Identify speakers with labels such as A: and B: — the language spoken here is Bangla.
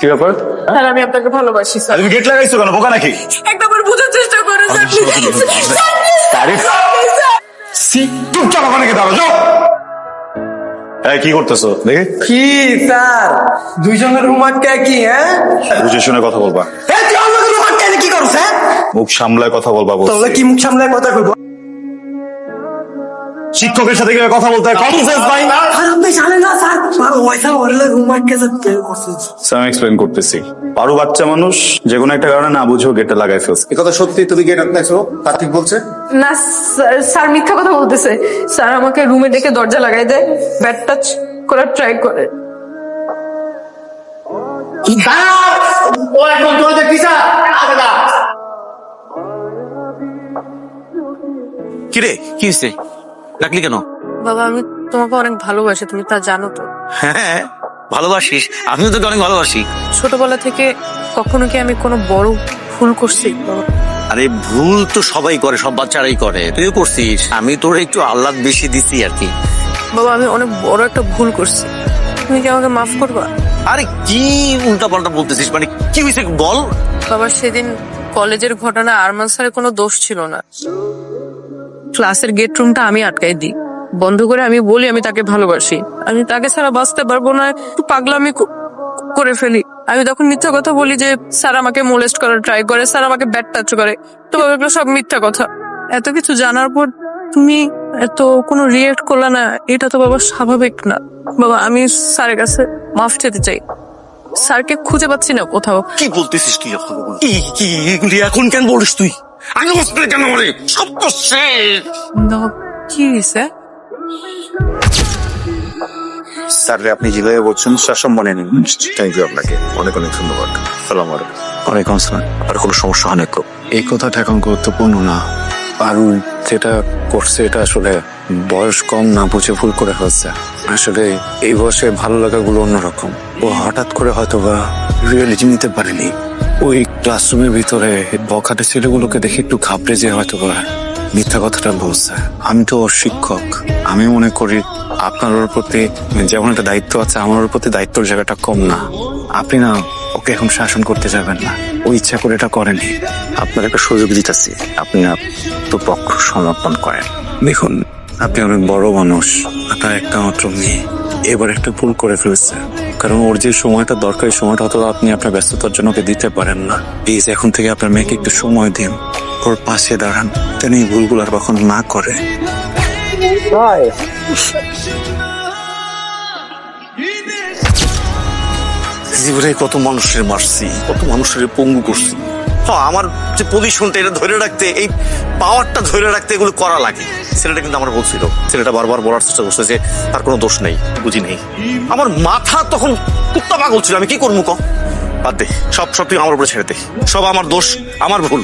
A: কি ব্যাপার?
B: স্যার আমি আপনাকে ভালোবাসি স্যার।
A: তুমি গেট লাগাইছো কেন, বোকা নাকি?
B: একবার বোঝার চেষ্টা করুন স্যার।
A: চুপ চাপ, ওখানে গিয়ে দাঁড়াও, যাও। এই কি করতেছো দেখি?
C: কি স্যার দুইজনের রুম আটকে কি? হ্যাঁ
A: বুঝে শুনে কথা বলবা,
C: তুই আমাকে রুম আটকে কি করছ? হ্যাঁ
A: মুখ সামলায় কথা বলবা।
C: তাহলে কি মুখ সামলায় কথা কইব?
A: শিক্ষকের সাথে কিভাবে কথা বলতে হয়, কমন সেন্স ভাই।
C: আর আপনি জানেন না স্যার আর ওইসা ওরলে রুম আটকে যেতে করছে।
A: আমি এক্সপ্লেইন করতেছি। পারু বাচ্চা মানুষ, যে কোনো একটা কারণে না বুঝেও গেটে লাগাই ফেলছে।
D: এই কথা সত্যি? তুমি গেট আটকাইছো? কার্তিক বলছে।
B: না স্যার মিথ্যা কথা বলতেছে। স্যার আমাকে রুমে ডেকে দরজা লাগাই দেয়, ব্যাট টাচ করার ট্রাই করে।
D: ও এখন তোমাদের টিচার।
E: কিরে কি হয়েছে, ডাকলি কেন?
B: বাবা আমি তোমাকে অনেক ভালোবাসি, তুমি তা জানো তো।
E: হ্যাঁ ভালোবাসিস, আমিও তোকে অনেক ভালোবাসি।
B: ছোটবেলা থেকে কখনো কি আমি কোনো বড় ভুল করছি বাবা?
E: আরে ভুল তো সবাই করে, সব বাচ্চারাই করে, তুইও করছিস। আমি তোর একটু আহ্লাদ বেশি দিছি আর কি।
B: বাবা আমি অনেক বড় একটা ভুল করছি, তুমি কি আমাকে মাফ করবা?
E: আরে কি উল্টা পাল্টা বলতেছিস, মানে কি হয়েছে বল।
B: বাবা সেদিন কলেজের ঘটনা আরমান স্যারের কোনো দোষ ছিল না। ক্লাসের গেট রুমটা আমি আটকাই দিই, বন্ধ করে আমি বলি আমি তাকে ভালোবাসি, আমি তাকে ছাড়া বাঁচতে পারবো না, একটু পাগলামি করে ফেলি। আমি তখন মিথ্যা কথা বলি যে স্যার আমাকে মোলেস্ট করার ট্রাই করে, স্যার আমাকে ব্যাট টাচ করে। তো বাবা এগুলো সব মিথ্যা কথা। এত কিছু জানার পর তুমি এত কোনো রিয়েক্ট করলে না, এটা তো বাবা স্বাভাবিক না। বাবা আমি স্যারের কাছে মাফ চেতে চাই, স্যারকে খুঁজে পাচ্ছি না কোথাও।
E: কি বলতেছিস তুই এখন? কি এগুলি এখন কেন বলিস তুই? আগে বসতে কেন বলে? সব তো শেষ।
B: কি হয়েছে?
D: স্যার আপনি যেভাবে বলছেন সসম্মানে নিন। থ্যাংক ইউ আপনাকে, অনেক অনেক ধন্যবাদ। সালাম আলাইকুম।
E: ওয়ালাইকুম আসসালাম। আর কোনো সমস্যা হয় না?
F: এই কথাটা এখন গুরুত্বপূর্ণ না। পারু যেটা করছে এটা আসলে বয়স কম না বুঝে ভুল করে ফেলছে। আসলে এই বয়সে ভালো লাগাগুলো অন্যরকম। ও হঠাৎ করে হয়তো বা রিয়েলিটি নিতে পারেনি। ওই ক্লাসরুমের ভিতরে বখাটে ছেলেগুলোকে দেখে একটু ঘাবড়ে যে হয়তো বা মিথ্যা কথাটা বলছে। আমি তো ওর শিক্ষক, আমি মনে করি আপনার ওর প্রতি যেমন একটা দায়িত্ব আছে, আমার ওর প্রতি দায়িত্বের জায়গাটা কম না। আপনি না ওকে এখন শাসন করতে যাবেন না, ও ইচ্ছা করে এটা করেনি।
D: আপনার একটা সুযোগ দিতেছি, আপনি তো পক্ষ সমর্পণ করেন।
F: দেখুন আপনি অনেক বড় মানুষ, আপনার একটা মাত্র মেয়ে এবার একটা ভুল করে ফেলছে। কারণ ওর যে সময়টা দরকার, এই সময়টা হয়তো আপনি আপনার ব্যস্ততার জন্য ওকে দিতে পারেন না। প্লিজ এখন থেকে আপনার মেয়েকে একটু সময় দিন, ওর পাশে দাঁড়ান, যেন এই ভুলগুলো আর কখনো না করে।
E: জীবনে কত মানুষের মারছি, কত মানুষের পঙ্গু করছি। আমার যে পজিশনটা এটা ধরে রাখতে, এই পাওয়ারটা ধরে রাখতে এগুলো করা লাগে। ছেলেটা কিন্তু আমার বলছিল, ছেলেটা বারবার বলার চেষ্টা করছে যে তার কোনো দোষ নেই, বুঝি নেই। আমার মাথা তখন কুত্তা পাগল ছিল, আমি কি করবো ক? বাদ দে, সব তুই আমার উপরে ছেড়ে দে। সব আমার দোষ, আমার ভুল।